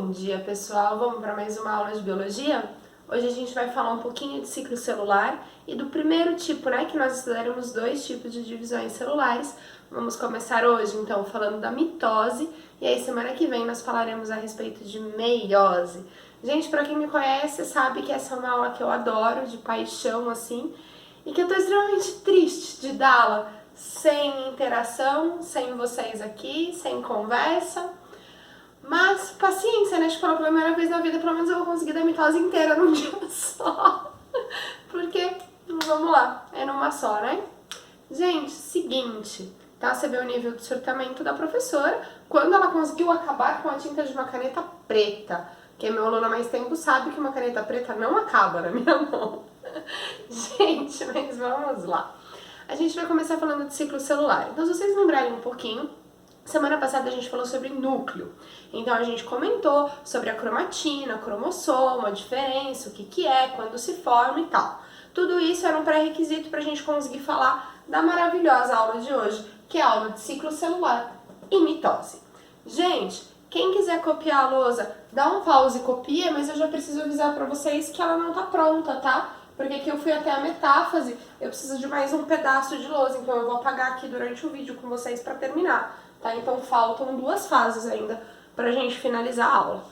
Bom dia, pessoal! Vamos para mais uma aula de biologia? Hoje a gente vai falar um pouquinho de ciclo celular e do primeiro tipo, né, que nós estudaremos dois tipos de divisões celulares. Vamos começar hoje, então, falando da mitose e aí semana que vem nós falaremos a respeito de meiose. Gente, para quem me conhece, sabe que essa é uma aula que eu adoro, de paixão, assim, e que eu tô extremamente triste de dá-la sem interação, sem vocês aqui, sem conversa. Mas paciência, né? Acho que pela primeira vez na vida, pelo menos eu vou conseguir dar a mitose inteira num dia só. Porque, vamos lá, é numa só, né? Gente, seguinte, tá? Você vê o nível de surtamento da professora quando ela conseguiu acabar com a tinta de uma caneta preta. Quem é meu aluno há mais tempo sabe que uma caneta preta não acaba na minha mão. Gente, mas vamos lá. A gente vai começar falando de ciclo celular. Então, se vocês lembrarem um pouquinho, semana passada a gente falou sobre núcleo, então a gente comentou sobre a cromatina, cromossomo, a diferença, o que é, quando se forma e tal. Tudo isso era um pré-requisito para a gente conseguir falar da maravilhosa aula de hoje, que é a aula de ciclo celular e mitose. Gente, quem quiser copiar a lousa, dá um pause e copia, mas eu já preciso avisar para vocês que ela não tá pronta, tá? Porque aqui eu fui até a metáfase, eu preciso de mais um pedaço de lousa, então eu vou apagar aqui durante o vídeo com vocês para terminar. Tá? Então faltam duas fases ainda pra gente finalizar a aula.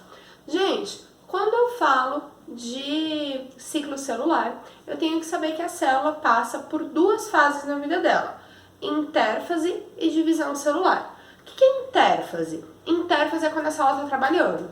Gente, quando eu falo de ciclo celular, eu tenho que saber que a célula passa por duas fases na vida dela: intérfase e divisão celular. O que é intérfase? Intérfase é quando a célula está trabalhando.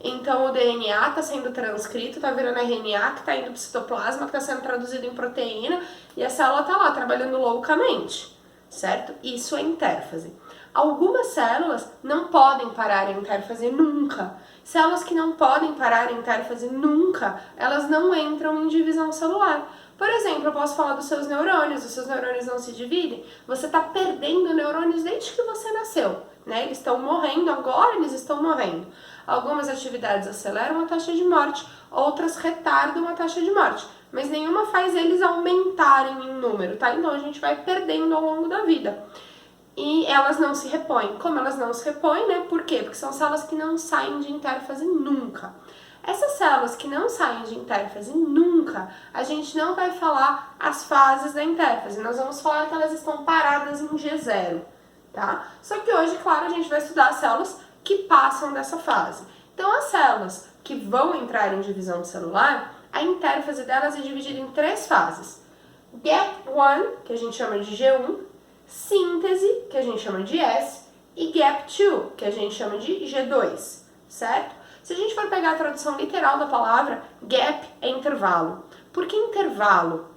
Então o DNA está sendo transcrito, está virando RNA, que está indo para o citoplasma, que está sendo traduzido em proteína, e a célula está lá trabalhando loucamente, certo? Isso é intérfase. Algumas células não podem parar em intérfase nunca. Células que não podem parar em intérfase nunca, elas não entram em divisão celular. Por exemplo, eu posso falar dos seus neurônios, os seus neurônios não se dividem, você está perdendo neurônios desde que você nasceu, né? Eles estão morrendo, agora eles estão morrendo. Algumas atividades aceleram a taxa de morte, outras retardam a taxa de morte, mas nenhuma faz eles aumentarem em número, tá? Então a gente vai perdendo ao longo da vida. E elas não se repõem. Como elas não se repõem, né? Por quê? Porque são células que não saem de intérfase nunca. Essas células que não saem de intérfase nunca, a gente não vai falar as fases da intérfase. Nós vamos falar que elas estão paradas em G0, tá? Só que hoje, claro, a gente vai estudar as células que passam dessa fase. Então, as células que vão entrar em divisão celular, a intérfase delas é dividida em três fases. Gap 1, que a gente chama de G1, síntese, que a gente chama de S, e gap 2, que a gente chama de G2, certo? Se a gente for pegar a tradução literal da palavra, gap é intervalo. Por que intervalo?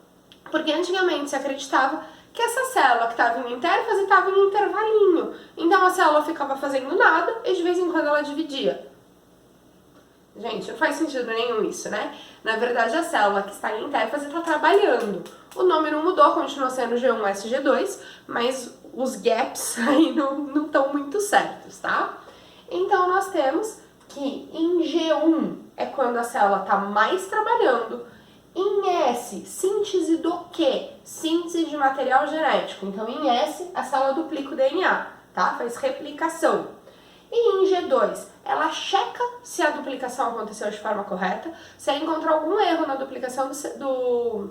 Porque antigamente se acreditava que essa célula que estava em intérfase estava em intervalinho. Então a célula ficava fazendo nada e de vez em quando ela dividia. Gente, não faz sentido nenhum isso, né? Na verdade, a célula que está em intérfase está trabalhando. O nome não mudou, continua sendo G1, S, G2, mas os gaps aí não estão muito certos, tá? Então, nós temos que em G1 é quando a célula está mais trabalhando. Em S, síntese do quê? Síntese de material genético. Então, em S, a célula duplica o DNA, tá? Faz replicação. E em G2, ela checa se a duplicação aconteceu de forma correta, se ela encontrou algum erro na duplicação do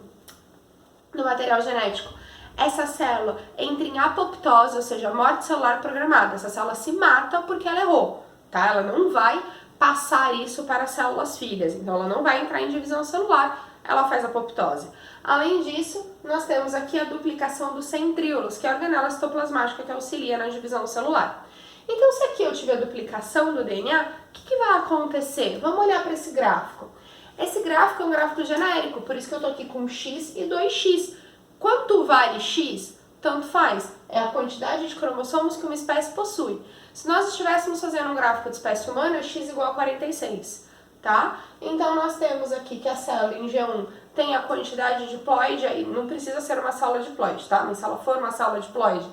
material genético. Essa célula entra em apoptose, ou seja, morte celular programada. Essa célula se mata porque ela errou, tá? Ela não vai passar isso para as células filhas, então ela não vai entrar em divisão celular, ela faz apoptose. Além disso, nós temos aqui a duplicação dos centríolos, que é a organela citoplasmática que auxilia na divisão celular. Então, se aqui eu tiver duplicação do DNA, o que vai acontecer? Vamos olhar para esse gráfico. Esse gráfico é um gráfico genérico, por isso que eu estou aqui com X e 2X. Quanto vale X? Tanto faz. É a quantidade de cromossomos que uma espécie possui. Se nós estivéssemos fazendo um gráfico de espécie humana, X igual a 46, tá? Então, nós temos aqui que a célula em G1 tem a quantidade de diploide, aí não precisa ser uma célula diploide, tá? Mas se ela for uma célula diploide,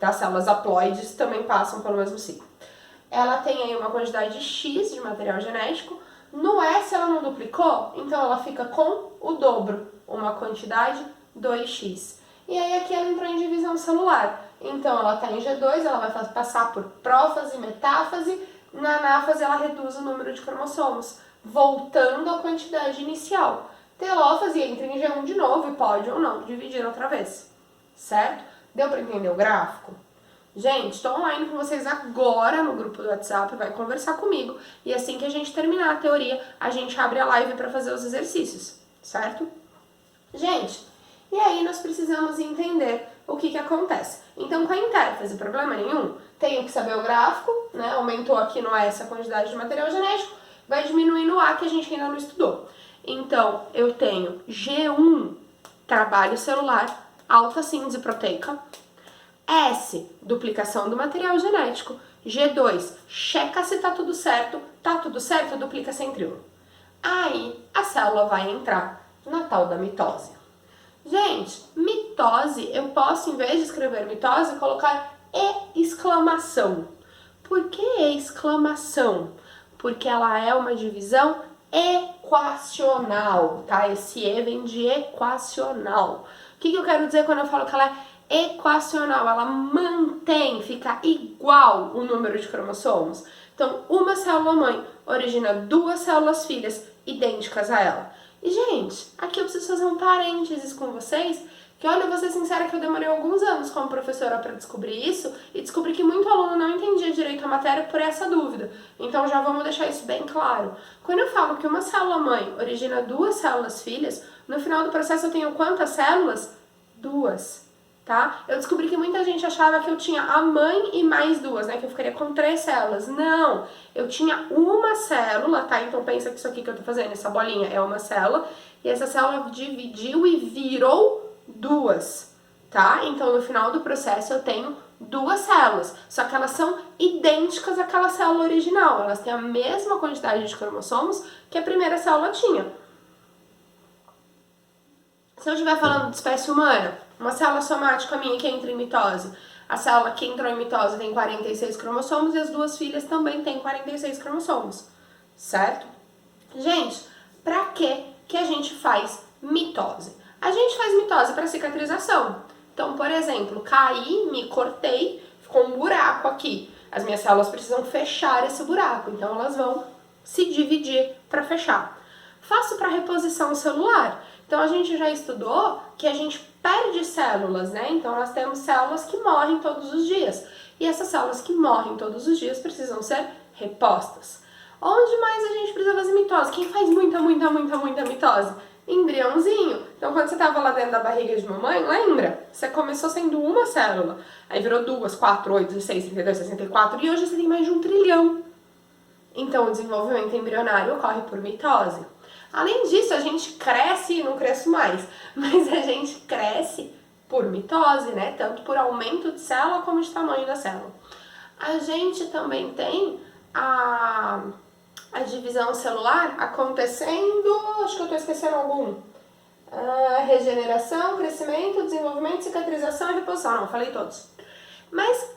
tá? Células haploides também passam pelo mesmo ciclo. Ela tem aí uma quantidade de X de material genético. No S ela não duplicou, então ela fica com o dobro, uma quantidade 2X. E aí aqui ela entrou em divisão celular. Então ela está em G2, ela vai passar por prófase, metáfase, Na anáfase, ela reduz o número de cromossomos, voltando à quantidade inicial. Telófase entra em G1 de novo e pode ou não dividir outra vez, certo? Deu para entender o gráfico? Gente, estou online com vocês agora no grupo do WhatsApp, vai conversar comigo e assim que a gente terminar a teoria, a gente abre a live para fazer os exercícios, certo? Gente, e aí nós precisamos entender o que acontece. Então, com a intérfase, problema nenhum, tenho que saber o gráfico, né? Aumentou aqui no S a quantidade de material genético, vai diminuir no A que a gente ainda não estudou. Então, eu tenho G1, trabalho celular, alta síntese proteica. S, duplicação do material genético. G2, checa se tá tudo certo, duplica sempre 1. Aí, a célula vai entrar na tal da mitose. Gente, mitose, eu posso, em vez de escrever mitose, colocar exclamação. Por que exclamação? Porque ela é uma divisão equacional, tá? Esse E vem de equacional. O que eu quero dizer quando eu falo que ela é equacional? Ela mantém, fica igual o número de cromossomos. Então, uma célula mãe origina 2 células filhas idênticas a ela. E, gente, aqui eu preciso fazer um parênteses com vocês, que olha, eu vou ser sincera que eu demorei alguns anos como professora para descobrir isso e descobri que muito aluno não entendia direito a matéria por essa dúvida. Então já vamos deixar isso bem claro. Quando eu falo que uma célula mãe origina 2 células filhas, no final do processo eu tenho quantas células? 2, tá? Eu descobri que muita gente achava que eu tinha a mãe e mais 2, né? Que eu ficaria com 3 células. Não! Eu tinha uma célula, tá? Então pensa que isso aqui que eu tô fazendo, essa bolinha é uma célula, e essa célula dividiu e virou 2, tá? Então, no final do processo, eu tenho 2 células, só que elas são idênticas àquela célula original, elas têm a mesma quantidade de cromossomos que a primeira célula tinha. Se eu estiver falando de espécie humana, uma célula somática minha que entra em mitose, a célula que entrou em mitose tem 46 cromossomos e as 2 filhas também têm 46 cromossomos, certo? Gente, pra que a gente faz mitose? A gente faz mitose para cicatrização. Então, por exemplo, caí, me cortei, ficou um buraco aqui. As minhas células precisam fechar esse buraco, então elas vão se dividir para fechar. Faço para reposição celular. Então, a gente já estudou que a gente perde células, né? Então, nós temos células que morrem todos os dias. E essas células que morrem todos os dias precisam ser repostas. Onde mais a gente precisa fazer mitose? Quem faz muita mitose? Embriãozinho. Então, quando você estava lá dentro da barriga de mamãe, lembra? Você começou sendo uma célula, aí virou 2, 4, 8, 16, 32, 64, e hoje você tem mais de 1 trilhão. Então, o desenvolvimento embrionário ocorre por mitose. Além disso, a gente cresce, não cresce mais, mas a gente cresce por mitose, né? Tanto por aumento de célula como de tamanho da célula. A gente também tem a divisão celular acontecendo, acho que eu estou esquecendo algum. Regeneração, crescimento, desenvolvimento, cicatrização e reposição. Não, falei todos. Mas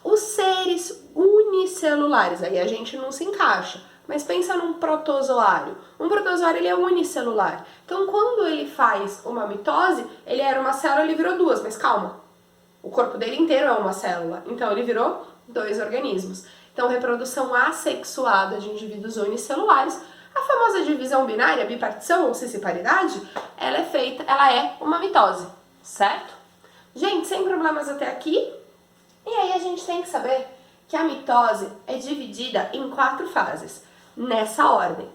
os seres unicelulares, aí a gente não se encaixa. Mas pensa num protozoário. Um protozoário, ele é unicelular. Então, quando ele faz uma mitose, ele era uma célula, ele virou 2. Mas calma, o corpo dele inteiro é uma célula. Então, ele virou 2 organismos. Então, reprodução assexuada de indivíduos unicelulares, a famosa divisão binária, bipartição ou cisparidade, ela é uma mitose, certo? Gente, sem problemas até aqui. E aí a gente tem que saber que a mitose é dividida em 4 fases, nessa ordem: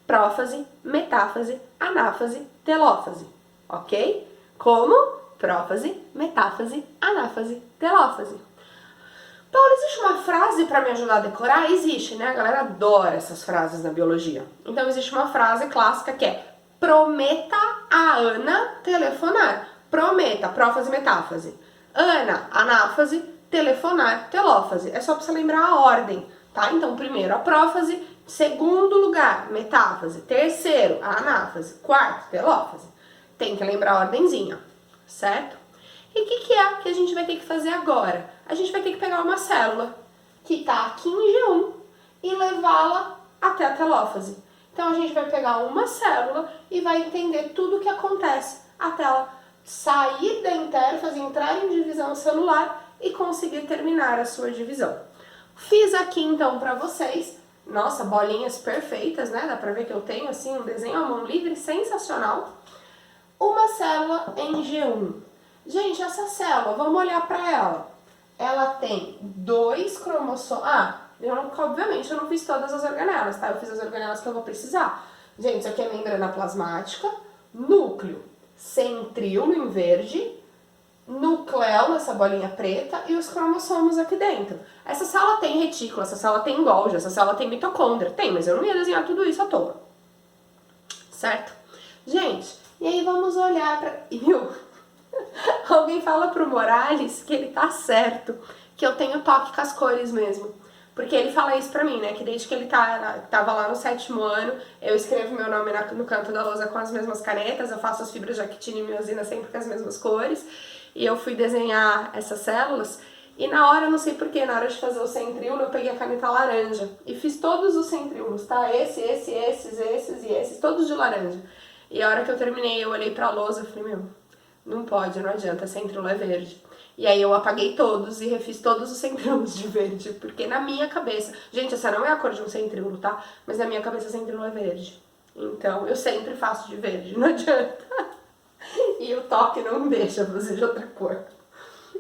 prófase, metáfase, anáfase, telófase, ok? Como? Prófase, metáfase, anáfase, telófase. Paulo, existe uma frase para me ajudar a decorar? Existe, né? A galera adora essas frases na biologia. Então, existe uma frase clássica que é: prometa a Ana telefonar. Prometa, prófase, metáfase. Ana, anáfase, telefonar, telófase. É só para você lembrar a ordem, tá? Então, primeiro a prófase, segundo lugar, metáfase, terceiro, a anáfase, quarto, telófase. Tem que lembrar a ordenzinha, certo? E o que é que a gente vai ter que fazer agora? A gente vai ter que pegar uma célula que está aqui em G1 e levá-la até a telófase. Então, a gente vai pegar uma célula e vai entender tudo o que acontece até ela sair da intérfase, entrar em divisão celular e conseguir terminar a sua divisão. Fiz aqui então para vocês, nossa, bolinhas perfeitas, né? Dá pra ver que eu tenho assim um desenho à mão livre sensacional. Uma célula em G1. Gente, essa célula, vamos olhar para ela. Ela tem 2 cromossomos. Obviamente eu não fiz todas as organelas, tá? Eu fiz as organelas que eu vou precisar. Gente, isso aqui é membrana plasmática, núcleo centríolo em verde, nucleolo nessa bolinha preta e os cromossomos aqui dentro. Essa célula tem retículo, essa célula tem Golgi, essa célula tem mitocôndria. Tem, mas eu não ia desenhar tudo isso à toa. Certo? Gente, e aí vamos olhar pra... Alguém fala pro Morales que ele tá certo, que eu tenho toque com as cores mesmo. Porque ele fala isso pra mim, né? Que desde que ele tava lá no 7º ano, eu escrevo meu nome no canto da lousa com as mesmas canetas, eu faço as fibras de actina e miosina sempre com as mesmas cores. E eu fui desenhar essas células, e na hora, eu não sei porquê, na hora de fazer o centríolo, eu peguei a caneta laranja. E fiz todos os centríolos, tá? Esses, todos de laranja. E a hora que eu terminei, eu olhei pra lousa e falei, meu, não pode, não adianta, centríolo é verde. E aí eu apaguei todos e refiz todos os centríolos de verde, porque na minha cabeça... Gente, essa não é a cor de um centríolo, tá? Mas na minha cabeça centríolo é verde. Então eu sempre faço de verde, não adianta. E o toque não deixa fazer de outra cor.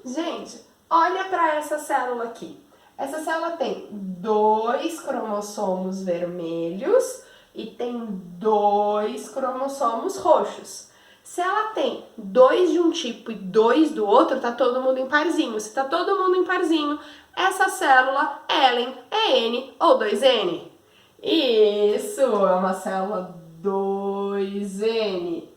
Gente, olha pra essa célula aqui. Essa célula tem 2 cromossomos vermelhos e tem 2 cromossomos roxos. Se ela tem 2 de um tipo e 2 do outro, tá todo mundo em parzinho. Se tá todo mundo em parzinho, essa célula Ellen é N ou 2N. Isso, é uma célula 2N.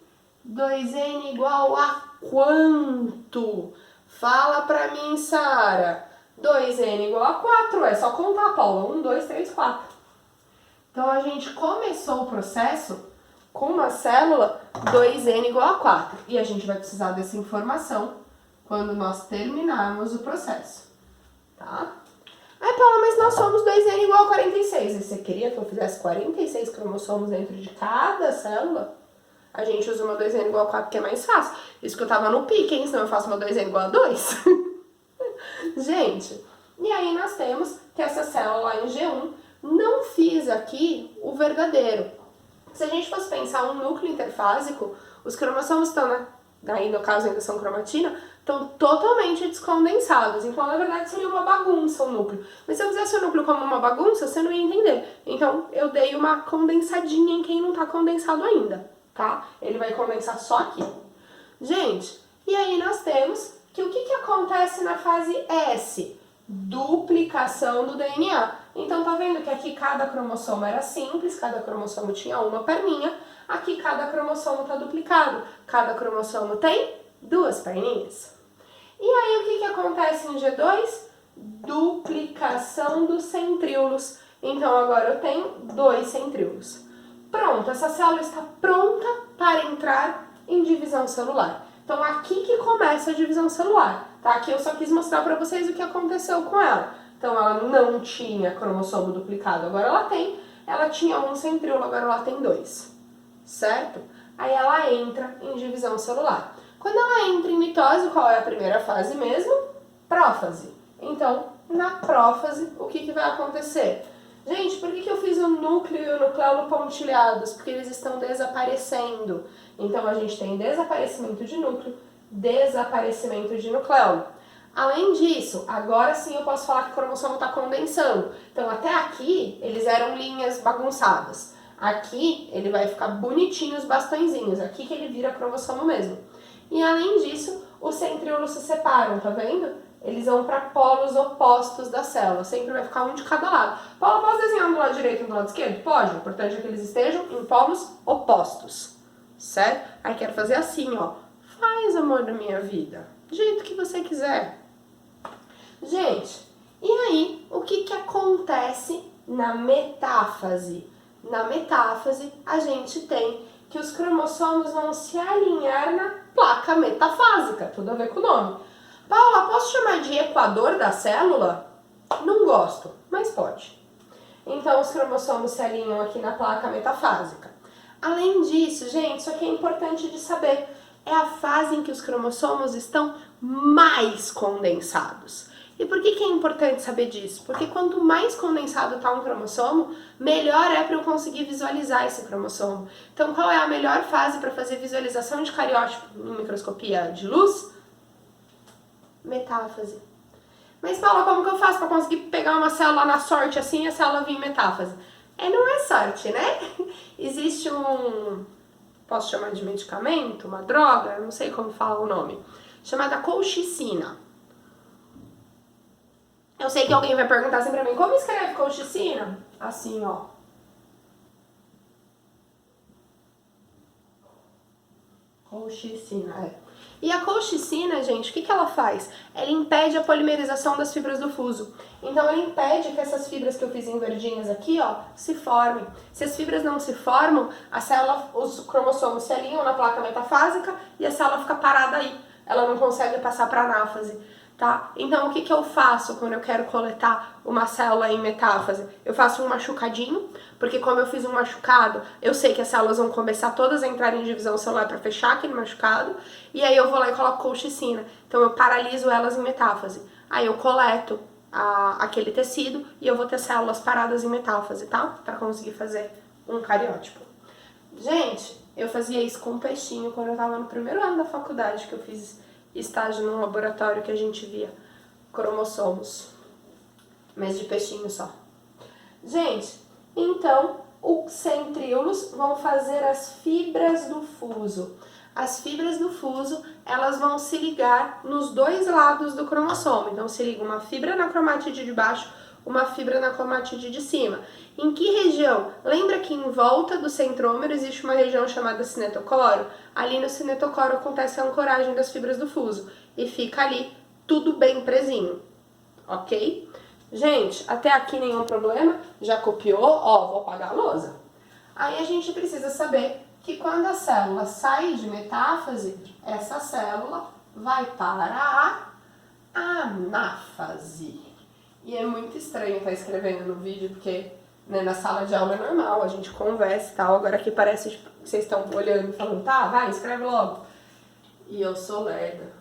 2N igual a quanto? Fala pra mim, Sara. 2N igual a 4, é só contar, Paula. 1, 2, 3, 4. Então a gente começou o processo com uma célula 2N igual a 4. E a gente vai precisar dessa informação quando nós terminarmos o processo. Tá? Ai, Paula, mas nós somos 2N igual a 46. E você queria que eu fizesse 46 cromossomos dentro de cada célula? A gente usa uma 2N igual a 4 que é mais fácil. Isso que eu tava no pique, hein? Senão eu faço uma 2N igual a 2. Gente, e aí nós temos que essa célula lá em G1, não fiz aqui o verdadeiro. Se a gente fosse pensar um núcleo interfásico, os cromossomos estão, aí no caso ainda são cromatina, estão totalmente descondensados. Então, na verdade, seria uma bagunça o núcleo. Mas se eu fizesse o núcleo como uma bagunça, você não ia entender. Então, eu dei uma condensadinha em quem não está condensado ainda, tá? Ele vai condensar só aqui. Gente, e aí nós temos que o que acontece na fase S? Duplicação do DNA. Então tá vendo que aqui cada cromossomo era simples, cada cromossomo tinha uma perninha, aqui cada cromossomo tá duplicado, cada cromossomo tem 2 perninhas. E aí o que acontece em G2? Duplicação dos centríolos. Então agora eu tenho 2 centríolos. Pronto, essa célula está pronta para entrar em divisão celular. Então aqui que começa a divisão celular. Tá? Aqui eu só quis mostrar para vocês o que aconteceu com ela. Então ela não tinha cromossomo duplicado, agora ela tem. Ela tinha um centríolo, agora ela tem 2. Certo? Aí ela entra em divisão celular. Quando ela entra em mitose, qual é a primeira fase mesmo? Prófase. Então, na prófase, o que vai acontecer? Gente, por que eu fiz o núcleo e o nucleolo pontilhados? Porque eles estão desaparecendo. Então a gente tem desaparecimento de núcleo, desaparecimento de nucleolo. Além disso, agora sim eu posso falar que o cromossomo está condensando. Então até aqui eles eram linhas bagunçadas. Aqui ele vai ficar bonitinho os bastõezinhos, aqui que ele vira cromossomo mesmo. E além disso, os centríolos se separam, tá vendo? Eles vão para polos opostos da célula, sempre vai ficar um de cada lado. Paulo, posso desenhar um do lado direito e um do lado esquerdo? Pode, o importante é que eles estejam em polos opostos, certo? Aí quero fazer assim, ó. Faz, amor da minha vida, do jeito que você quiser. Gente, e aí, o que acontece na metáfase? Na metáfase, a gente tem que os cromossomos vão se alinhar na placa metafásica, tudo a ver com o nome. Paula, posso chamar de equador da célula? Não gosto, mas pode. Então, os cromossomos se alinham aqui na placa metafásica. Além disso, gente, isso aqui é importante de saber, é a fase em que os cromossomos estão mais condensados. E por que é importante saber disso? Porque quanto mais condensado está um cromossomo, melhor é para eu conseguir visualizar esse cromossomo. Então, qual é a melhor fase para fazer visualização de cariótipo em microscopia de luz? Metáfase. Mas, Paula, como que eu faço para conseguir pegar uma célula na sorte assim e a célula vir em metáfase? Não é sorte, né? Existe posso chamar de medicamento, uma droga, não sei como fala o nome, chamada colchicina. Eu sei que alguém vai perguntar assim pra mim, como escreve colchicina? Assim, ó. Colchicina, E a colchicina, gente, o que ela faz? Ela impede a polimerização das fibras do fuso. Então, ela impede que essas fibras que eu fiz em verdinhas aqui, ó, se formem. Se as fibras não se formam, a célula, os cromossomos se alinham na placa metafásica e a célula fica parada aí. Ela não consegue passar para anáfase. Tá? Então, o que eu faço quando eu quero coletar uma célula em metáfase? Eu faço um machucadinho, porque como eu fiz um machucado, eu sei que as células vão começar todas a entrar em divisão celular para fechar aquele machucado, e aí eu vou lá e coloco colchicina. Então, eu paraliso elas em metáfase. Aí eu coleto aquele tecido e eu vou ter células paradas em metáfase, tá? Para conseguir fazer um cariótipo. Gente, eu fazia isso com um peixinho quando eu tava no primeiro ano da faculdade, que eu fiz estágio num laboratório que a gente via cromossomos, mas de peixinho só. Gente, então os centríolos vão fazer as fibras do fuso. As fibras do fuso, elas vão se ligar nos dois lados do cromossomo. Então se liga uma fibra na cromátide de baixo, uma fibra na cromátide de cima. Em que região? Lembra que em volta do centrômero existe uma região chamada cinetocoro? Ali no cinetocoro acontece a ancoragem das fibras do fuso e fica ali tudo bem presinho, ok? Gente, até aqui nenhum problema? Já copiou? Ó, vou apagar a lousa. Aí a gente precisa saber que quando a célula sai de metáfase, essa célula vai para a anáfase. E é muito estranho estar escrevendo no vídeo, porque na sala de aula é normal, a gente conversa e tal. Agora aqui parece que vocês estão olhando e falando, tá, vai, escreve logo. E eu sou lerda.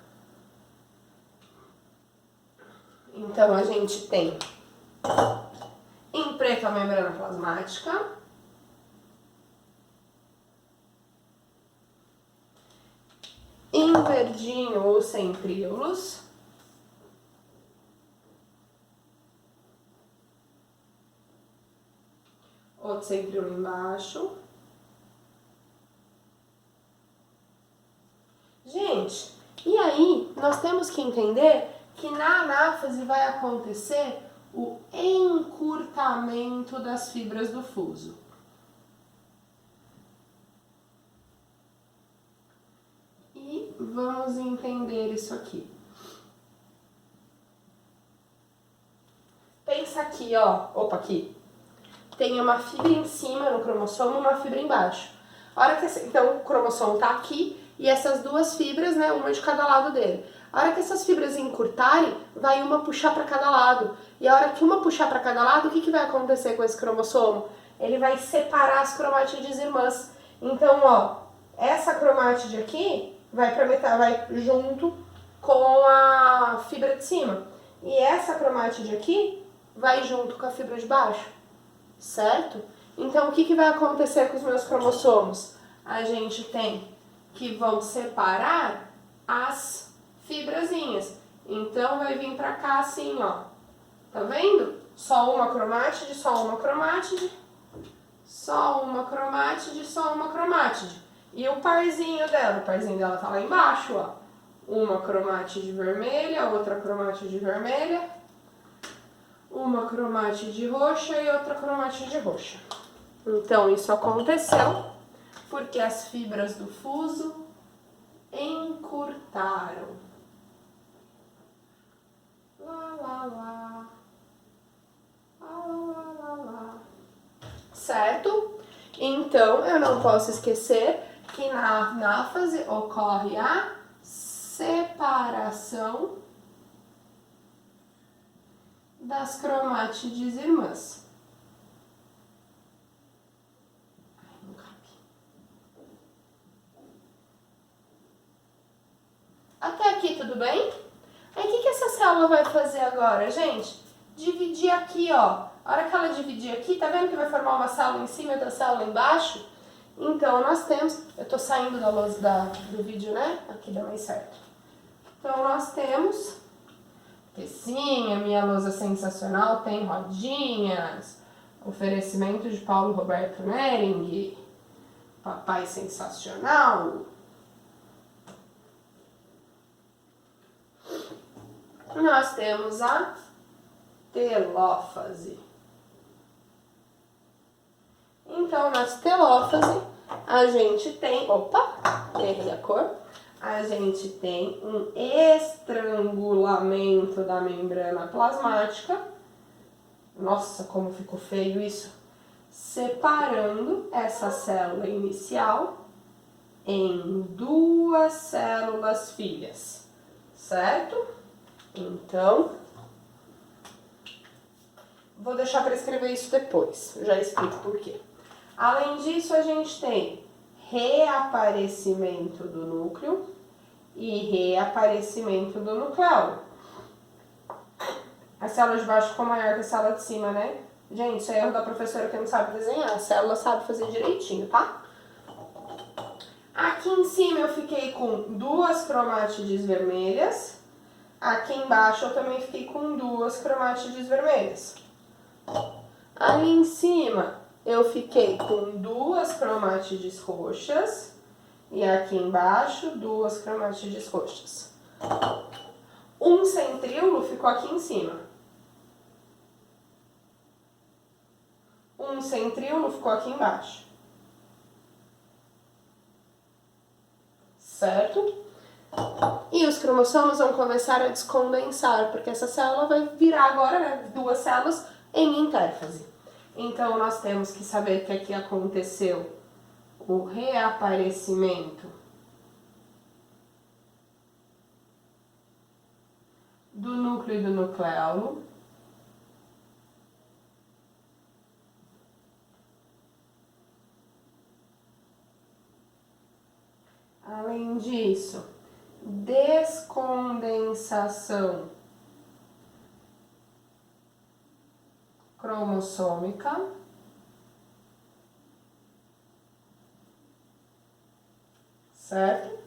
Então a gente tem em preto a membrana plasmática, em verdinho os centríolos, outro centríolo embaixo. Gente, e aí nós temos que entender que na anáfase vai acontecer o encurtamento das fibras do fuso. E vamos entender isso aqui. Pensa aqui, ó. Opa, aqui. Tem uma fibra em cima no cromossomo e uma fibra embaixo. Então, o cromossomo tá aqui e essas duas fibras, né, uma de cada lado dele. A hora que essas fibras encurtarem, vai uma puxar para cada lado. E a hora que uma puxar para cada lado, o que vai acontecer com esse cromossomo? Ele vai separar as cromátides irmãs. Então, ó, essa cromátide aqui vai junto com a fibra de cima. E essa cromátide aqui vai junto com a fibra de baixo. Certo? Então, o que vai acontecer com os meus cromossomos? A gente tem que vão separar as fibrazinhas. Então, vai vir pra cá assim, ó. Tá vendo? Só uma cromátide, só uma cromátide, só uma cromátide, só uma cromátide. E o parzinho dela tá lá embaixo, ó. Uma cromátide vermelha, outra cromátide vermelha, uma cromátide roxa e outra cromátide roxa. Então, isso aconteceu porque as fibras do fuso encurtaram. Lá, lá, lá. Lá, lá, lá, lá. Certo? Então, eu não posso esquecer que na anáfase ocorre a separação das cromátides irmãs. Até aqui tudo bem? Aí o que essa célula ela vai fazer agora, gente? Dividir aqui, ó. A hora que ela dividir aqui, tá vendo que vai formar uma célula em cima e outra célula embaixo? Então, nós temos... Eu tô saindo da luz do vídeo, né? Aqui dá mais certo. Então, nós temos... Que sim, a minha lousa sensacional tem rodinhas. Oferecimento de Paulo Roberto Nering. Papai sensacional. Nós temos a telófase. Então, nas telófase, a gente tem... Opa, errei a cor. A gente tem um estrangulamento da membrana plasmática. Nossa, como ficou feio isso. Separando essa célula inicial em duas células filhas, certo? Então, vou deixar para escrever isso depois, eu já explico por quê. Além disso, a gente tem reaparecimento do núcleo e reaparecimento do nucleolo. A célula de baixo ficou maior que a célula de cima, né? Gente, isso é erro da professora que não sabe desenhar. A célula sabe fazer direitinho, tá? Aqui em cima eu fiquei com duas cromátides vermelhas. Aqui embaixo eu também fiquei com duas cromátides vermelhas. Ali em cima eu fiquei com duas cromátides roxas. E aqui embaixo, duas cromátides roxas. Um centríolo ficou aqui em cima. Um centríolo ficou aqui embaixo. Certo? E os cromossomos vão começar a descondensar, porque essa célula vai virar agora, né, duas células em intérfase. Então, nós temos que saber que aqui aconteceu o reaparecimento do núcleo e do nucleolo. Além disso, descondensação cromossômica. Certo?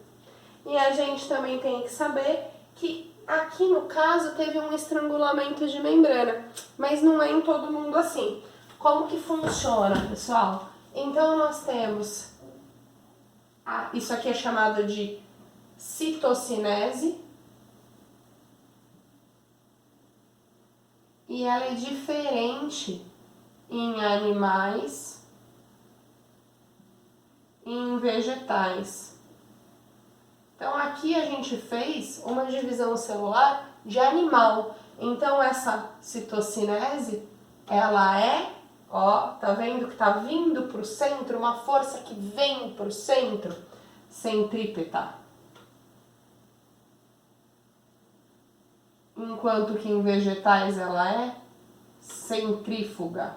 E a gente também tem que saber que aqui no caso teve um estrangulamento de membrana, mas não é em todo mundo assim. Como que funciona, pessoal? Então nós temos, isso aqui é chamado de citocinese, e ela é diferente em animais e em vegetais. Então aqui a gente fez uma divisão celular de animal. Então essa citocinese, ela é, ó, tá vendo que tá vindo pro centro, uma força que vem pro centro, centrípeta. Enquanto que em vegetais ela é centrífuga.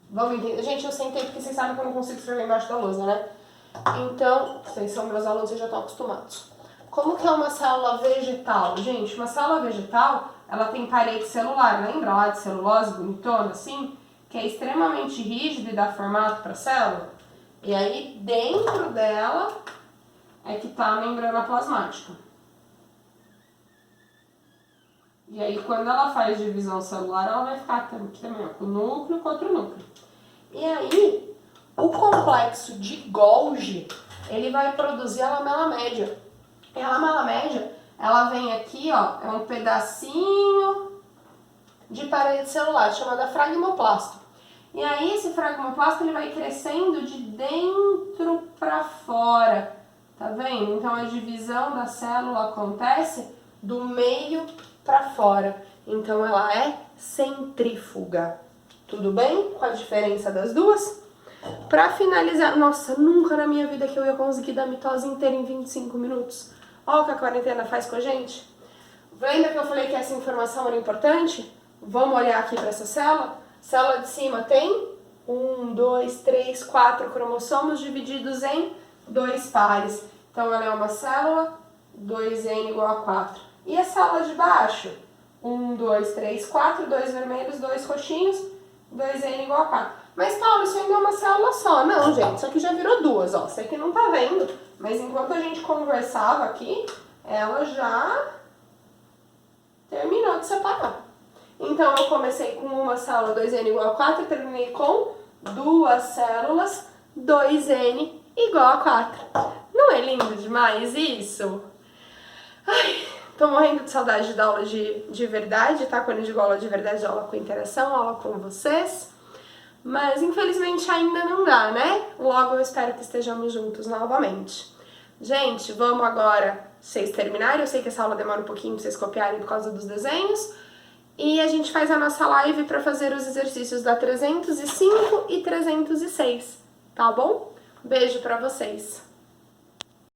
Vamos entender? Gente, eu sentei porque vocês sabem que eu não consigo escrever embaixo da lousa, né? Então, vocês são meus alunos e já estão acostumados. Como que é uma célula vegetal? Gente, uma célula vegetal, ela tem parede celular, lembra lá de celulose bonitona assim? Que é extremamente rígida e dá formato para a célula. E aí, dentro dela, é que está a membrana plasmática. E aí, quando ela faz divisão celular, ela vai ficar aqui também, ó, com o núcleo com outro núcleo. E aí, o complexo de Golgi, ele vai produzir a lamela média. E a lamela média, ela vem aqui, ó, é um pedacinho de parede celular, chamada fragmoplasto. E aí, esse fragmoplasto, ele vai crescendo de dentro para fora, tá vendo? Então, a divisão da célula acontece do meio para fora. Então, ela é centrífuga. Tudo bem? Com a diferença das duas? Para finalizar, nossa, nunca na minha vida que eu ia conseguir dar mitose inteira em 25 minutos. Olha o que a quarentena faz com a gente. Lembra que eu falei que essa informação era importante? Vamos olhar aqui para essa célula. Célula de cima tem 1, 2, 3, 4 cromossomos divididos em 2 pares. Então, ela é uma célula 2N igual a 4. E a sala de baixo? 1, 2, 3, 4, 2 vermelhos, 2 roxinhos, 2n igual a 4. Mas, Paulo, isso ainda é uma célula só. Não, gente, isso aqui já virou duas, ó. Você que não tá vendo, mas enquanto a gente conversava aqui, ela já terminou de separar. Então, eu comecei com uma célula 2n igual a 4 e terminei com duas células 2n igual a 4. Não é lindo demais isso? Ai, tô morrendo de saudade de dar aula de verdade, tá? Quando eu digo aula de verdade, aula com interação, aula com vocês. Mas, infelizmente, ainda não dá, né? Logo eu espero que estejamos juntos novamente. Gente, vamos agora, vocês terminarem. Eu sei que essa aula demora um pouquinho pra vocês copiarem por causa dos desenhos. E a gente faz a nossa live para fazer os exercícios da 305 e 306, tá bom? Beijo pra vocês!